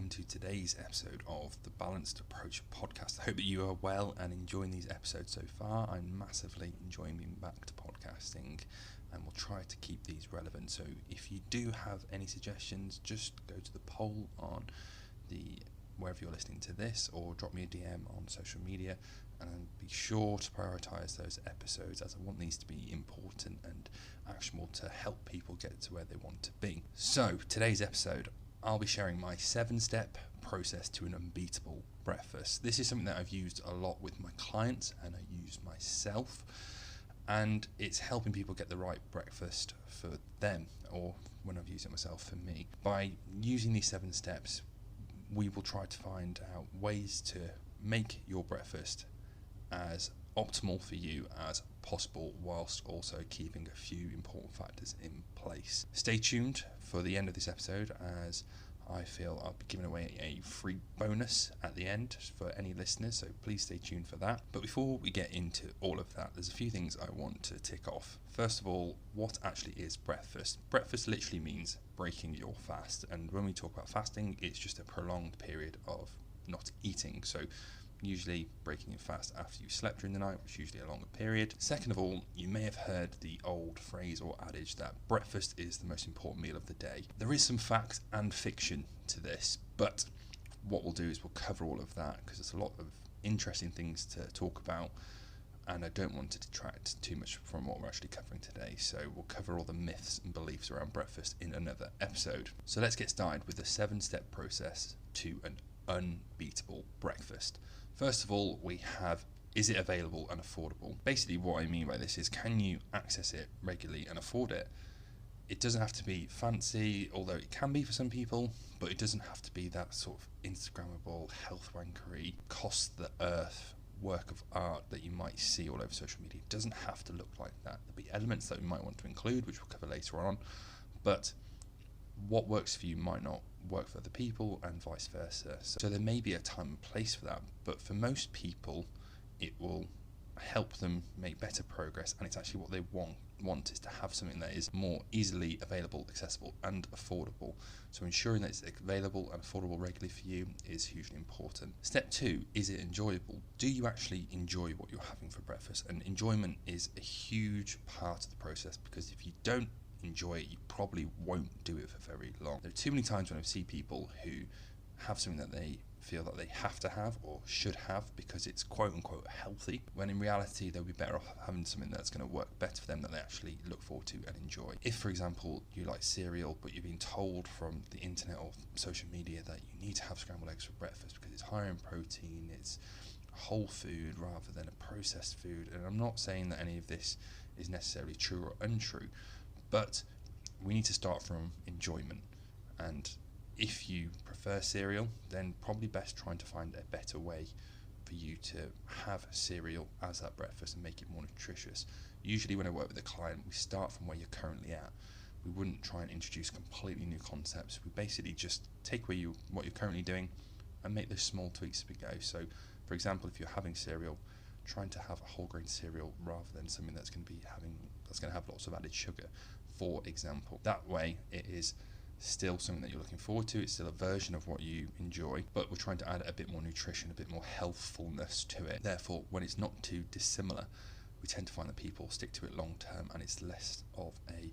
welcome to today's episode of the Balanced Approach podcast. I hope that you are well and enjoying these episodes so far. I'm massively enjoying being back to podcasting and we'll try to keep these relevant. So if you do have any suggestions, just go to the poll on wherever you're listening to this, or drop me a DM on social media, and be sure to prioritise those episodes, as I want these to be important and actionable to help people get to where they want to be. So today's episode, I'll be sharing my 7-step process to an unbeatable breakfast. This is something that I've used a lot with my clients and I use myself, and it's helping people get the right breakfast for them, or when I've used it myself, for me. By using these 7 steps, we will try to find out ways to make your breakfast as optimal for you as possible, whilst also keeping a few important factors in place. Stay tuned for the end of this episode, as I feel I'll be giving away a free bonus at the end for any listeners, so please stay tuned for that. But before we get into all of that, there's a few things I want to tick off. First of all, what actually is breakfast? Breakfast literally means breaking your fast, and when we talk about fasting, it's just a prolonged period of not eating. So usually breaking your fast after you slept during the night, which is usually a longer period. Second of all, you may have heard the old phrase or adage that breakfast is the most important meal of the day. There is some fact and fiction to this, but what we'll do is we'll cover all of that, because there's a lot of interesting things to talk about, and I don't want to detract too much from what we're actually covering today. So we'll cover all the myths and beliefs around breakfast in another episode. So let's get started with the 7-step process to an unbeatable breakfast. First of all, we have, is it available and affordable? Basically what I mean by this is, can you access it regularly and afford it? It doesn't have to be fancy, although it can be for some people, but it doesn't have to be that sort of Instagrammable, health wankery, cost the earth work of art that you might see all over social media. It doesn't have to look like that. There'll be elements that we might want to include, which we'll cover later on, but what works for you might not work for other people, and vice versa. So there may be a time and place for that, but for most people it will help them make better progress, and it's actually what they want is to have something that is more easily available, accessible and affordable. So ensuring that it's available and affordable regularly for you is hugely important. Step 2, is it enjoyable? Do you actually enjoy what you're having for breakfast? And enjoyment is a huge part of the process, because if you don't enjoy it, you probably won't do it for very long. There are too many times when I see people who have something that they feel that they have to have or should have because it's quote unquote healthy, when in reality they'll be better off having something that's going to work better for them, that they actually look forward to and enjoy. If, for example, you like cereal but you've been told from the internet or social media that you need to have scrambled eggs for breakfast because it's higher in protein, it's whole food rather than a processed food, and I'm not saying that any of this is necessarily true or untrue, but we need to start from enjoyment. And if you prefer cereal, then probably best trying to find a better way for you to have cereal as that breakfast and make it more nutritious. Usually when I work with a client, we start from where you're currently at. We wouldn't try and introduce completely new concepts. We basically just take what you're currently doing and make those small tweaks as we go. So for example, if you're having cereal, trying to have a whole grain cereal rather than something that's going to have lots of added sugar, for example. That way it is still something that you're looking forward to, it's still a version of what you enjoy, but we're trying to add a bit more nutrition, a bit more healthfulness to it. Therefore, when it's not too dissimilar, we tend to find that people stick to it long term, and it's less of a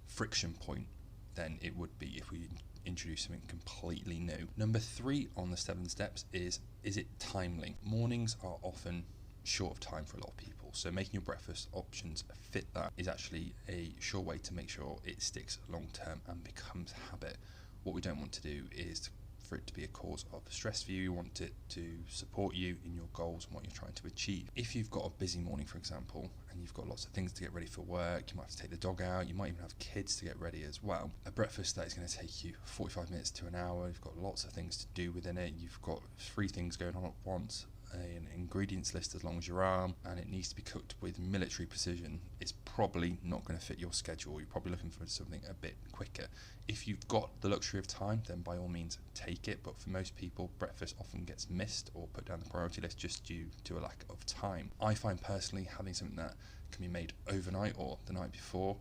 friction point than it would be if we introduce something completely new. Number 3 on the 7 steps is it timely? Mornings are often short of time for a lot of people, so making your breakfast options fit that is actually a sure way to make sure it sticks long term and becomes habit. What we don't want to do is for it to be a cause of stress for you. You want it to support you in your goals and what you're trying to achieve. If you've got a busy morning, for example, and you've got lots of things to get ready for work, you might have to take the dog out, you might even have kids to get ready as well, a breakfast that is going to take you 45 minutes to an hour, you've got lots of things to do within it, you've got 3 things going on at once, an ingredients list as long as your arm, and it needs to be cooked with military precision, it's probably not going to fit your schedule. You're probably looking for something a bit quicker. If you've got the luxury of time, then by all means take it, but for most people breakfast often gets missed or put down the priority list just due to a lack of time. I find personally having something that can be made overnight or the night before,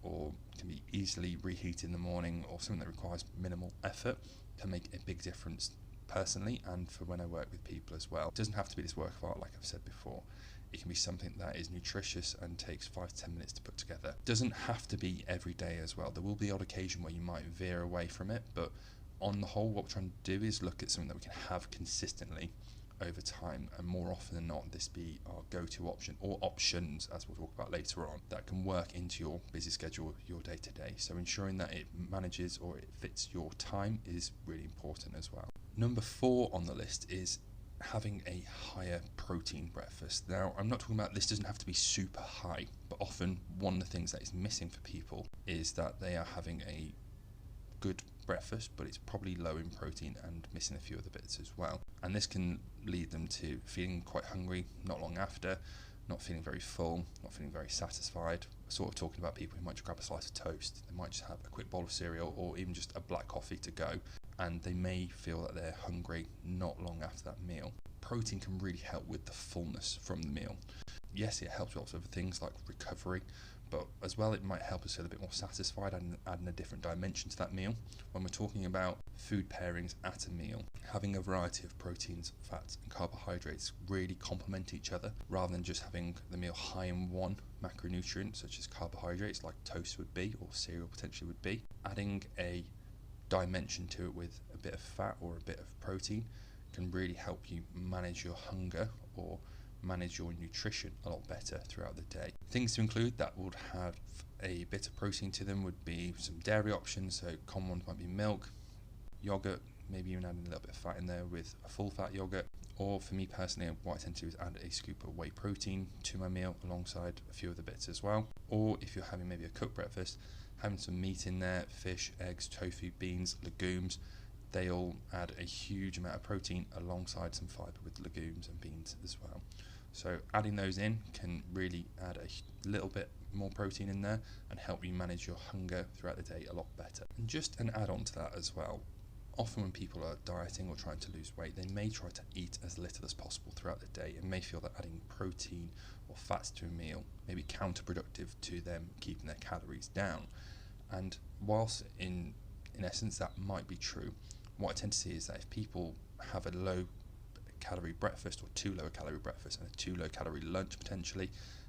or can be easily reheated in the morning, or something that requires minimal effort, can make a big difference personally and for when I work with people as well. It doesn't have to be this work of art, like I've said before. It can be something that is nutritious and takes 5 to 10 minutes to put together. It doesn't have to be every day as well. There will be odd occasion where you might veer away from it, but on the whole, what we're trying to do is look at something that we can have consistently over time, and more often than not, this be our go-to option, or options, as we'll talk about later on, that can work into your busy schedule, your day-to-day. So ensuring that it manages or it fits your time is really important as well. Number 4 on the list is having a higher protein breakfast. Now, I'm not talking about, this doesn't have to be super high, but often one of the things that is missing for people is that they are having a good breakfast, but it's probably low in protein and missing a few other bits as well. And this can lead them to feeling quite hungry not long after, not feeling very full, not feeling very satisfied. Sort of talking about people who might just grab a slice of toast, they might just have a quick bowl of cereal or even just a black coffee to go, and they may feel that they're hungry not long after that meal. Protein can really help with the fullness from the meal. Yes, it helps with lots of other things like recovery, but as well it might help us feel a bit more satisfied and adding a different dimension to that meal. When we're talking about food pairings at a meal, having a variety of proteins, fats and carbohydrates really complement each other, rather than just having the meal high in one macronutrient such as carbohydrates like toast would be or cereal potentially would be. Adding a dimension to it with a bit of fat or a bit of protein can really help you manage your hunger or manage your nutrition a lot better throughout the day. Things to include that would have a bit of protein to them would be some dairy options, so common ones might be milk, yogurt, maybe even adding a little bit of fat in there with a full fat yogurt. Or for me personally, what I tend to do is add a scoop of whey protein to my meal alongside a few other bits as well. Or if you're having maybe a cooked breakfast, having some meat in there, fish, eggs, tofu, beans, legumes, they all add a huge amount of protein alongside some fibre with legumes and beans as well. So adding those in can really add a little bit more protein in there and help you manage your hunger throughout the day a lot better. And just an add-on to that as well, often when people are dieting or trying to lose weight, they may try to eat as little as possible throughout the day and may feel that adding protein or fats to a meal may be counterproductive to them keeping their calories down. And whilst in essence that might be true, what I tend to see is that if people have a low calorie breakfast or 2 low calorie breakfasts and a 2 low calorie lunch potentially,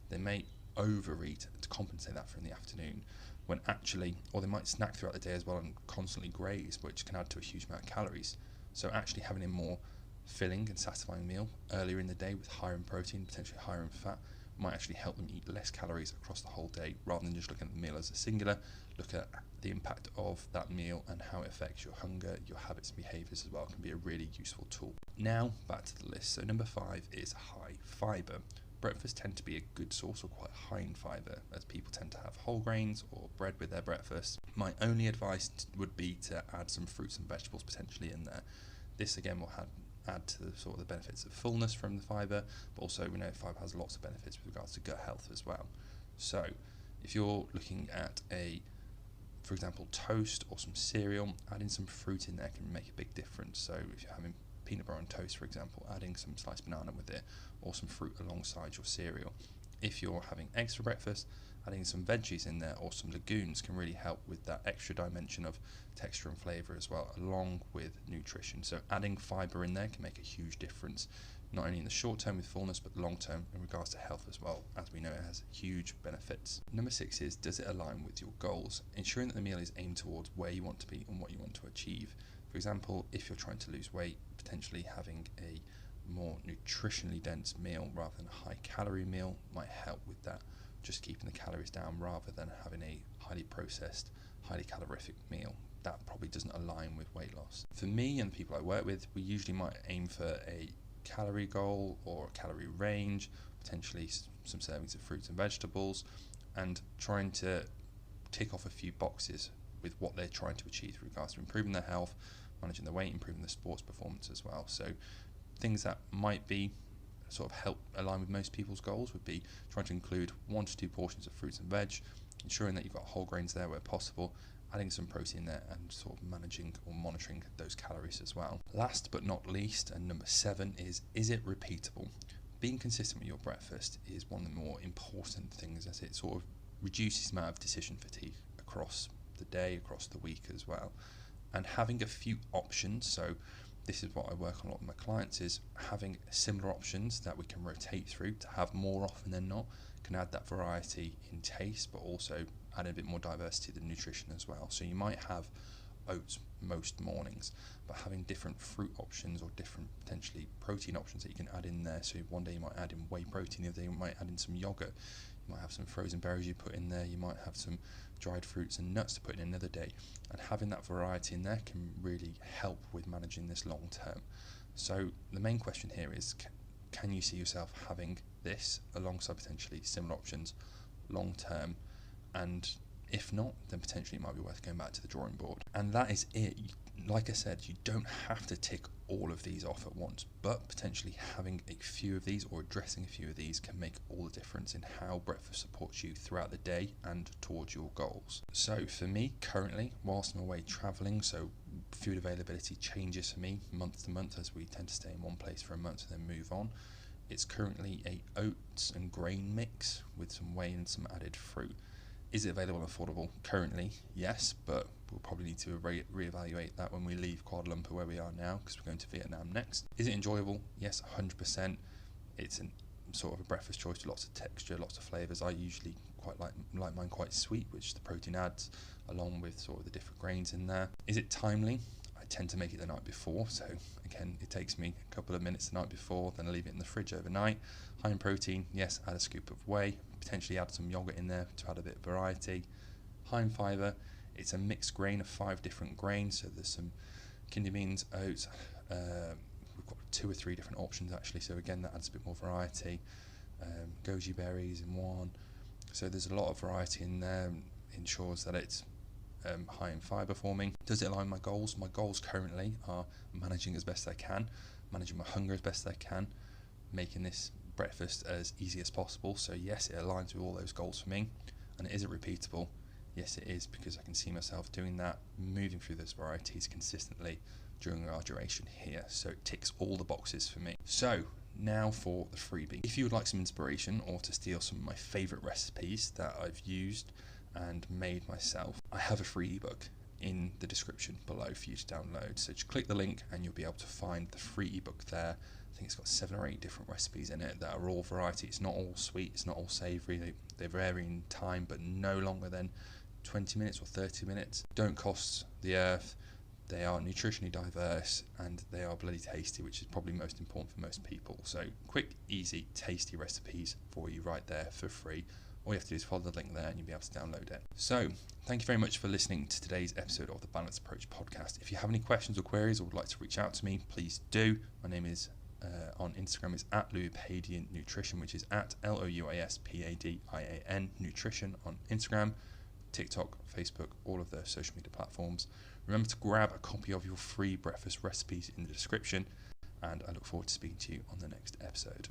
they may overeat to compensate that for in the afternoon, when actually, or they might snack throughout the day as well and constantly graze, which can add to a huge amount of calories. So actually having a more filling and satisfying meal earlier in the day with higher in protein, potentially higher in fat, might actually help them eat less calories across the whole day, rather than just looking at the meal as a singular. Look at the impact of that meal and how it affects your hunger, your habits and behaviours as well. It can be a really useful tool. Now back to the list. So number 5 is high fibre. Breakfasts tend to be a good source or quite high in fibre, as people tend to have whole grains or bread with their breakfast. My only advice would be to add some fruits and vegetables potentially in there. This again will add to the sort of the benefits of fullness from the fibre, but also we know fibre has lots of benefits with regards to gut health as well. So if you're looking at for example, toast or some cereal, adding some fruit in there can make a big difference. So if you're having peanut butter on toast, for example, adding some sliced banana with it or some fruit alongside your cereal. If you're having eggs for breakfast, adding some veggies in there or some legumes can really help with that extra dimension of texture and flavour as well, along with nutrition. So adding fibre in there can make a huge difference, not only in the short term with fullness, but the long term in regards to health as well. As we know, it has huge benefits. Number 6 is, does it align with your goals? Ensuring that the meal is aimed towards where you want to be and what you want to achieve. For example, if you're trying to lose weight, potentially having a more nutritionally dense meal rather than a high calorie meal might help with that, just keeping the calories down rather than having a highly processed, highly calorific meal. That probably doesn't align with weight loss. For me and the people I work with, we usually might aim for a calorie goal or a calorie range, potentially some servings of fruits and vegetables, and trying to tick off a few boxes with what they're trying to achieve with regards to improving their health, managing their weight, improving their sports performance as well. So things that might be sort of help align with most people's goals would be trying to include 1 to 2 portions of fruits and veg, ensuring that you've got whole grains there where possible, adding some protein there and sort of managing or monitoring those calories as well. Last but not least, and number 7 is it repeatable? Being consistent with your breakfast is one of the more important things, as it sort of reduces the amount of decision fatigue across the day, across the week as well. and having a few options. So this is what I work on a lot with my clients, is having similar options that we can rotate through to have more often than not, can add that variety in taste, but also add a bit more diversity to the nutrition as well. So you might have oats most mornings, but having different fruit options or different potentially protein options that you can add in there. So one day you might add in whey protein, the other day you might add in some yogurt, you might have some frozen berries you put in there, you might have some dried fruits and nuts to put in another day, and having that variety in there can really help with managing this long term. So the main question here is, can you see yourself having this alongside potentially similar options long term? And if not, then potentially it might be worth going back to the drawing board. And that is it. Like I said, you don't have to tick all of these off at once, but potentially having a few of these or addressing a few of these can make all the difference in how breakfast supports you throughout the day and towards your goals. So for me currently, whilst I'm away travelling, so food availability changes for me month to month as we tend to stay in one place for a month and then move on. It's currently a oats and grain mix with some whey and some added fruit. Is it available and affordable? Currently, yes, but we'll probably need to reevaluate that when we leave Kuala Lumpur, where we are now, because we're going to Vietnam next. Is it enjoyable? Yes, 100%. It's sort of a breakfast choice with lots of texture, lots of flavours. I usually quite like mine quite sweet, which the protein adds, along with sort of the different grains in there. Is it timely? I tend to make it the night before, so again, it takes me a couple of minutes the night before, then I leave it in the fridge overnight. High in protein, yes, add a scoop of whey, potentially add some yogurt in there to add a bit of variety. High in fibre, it's a mixed grain of 5 different grains, so there's some kidney beans, oats, we've got 2 or 3 different options actually, so again that adds a bit more variety. Goji berries in one, so there's a lot of variety in there, ensures that it's high in fibre for me. Does it align with my goals? My goals currently are managing as best I can, managing my hunger as best I can, making this breakfast as easy as possible. So yes, it aligns with all those goals for me. And is it repeatable? Yes, it is, because I can see myself doing that, moving through those varieties consistently during our duration here. So it ticks all the boxes for me. So now for the freebie. If you would like some inspiration or to steal some of my favourite recipes that I've used and made myself, I have a free ebook in the description below for you to download. So just click the link and you'll be able to find the free ebook there. I think it's got 7 or 8 different recipes in it that are all variety. It's not all sweet, it's not all savoury. They vary in time, but no longer than 20 minutes or 30 minutes. Don't cost the earth. They are nutritionally diverse and they are bloody tasty, which is probably most important for most people. So quick, easy, tasty recipes for you right there for free. All you have to do is follow the link there and you'll be able to download it. So thank you very much for listening to today's episode of the Balanced Approach podcast. If you have any questions or queries or would like to reach out to me, please do. My name is on Instagram is at Louis Padian Nutrition, which is at LOUISPADIAN Nutrition on Instagram, TikTok, Facebook, all of the social media platforms. Remember to grab a copy of your free breakfast recipes in the description, and I look forward to speaking to you on the next episode.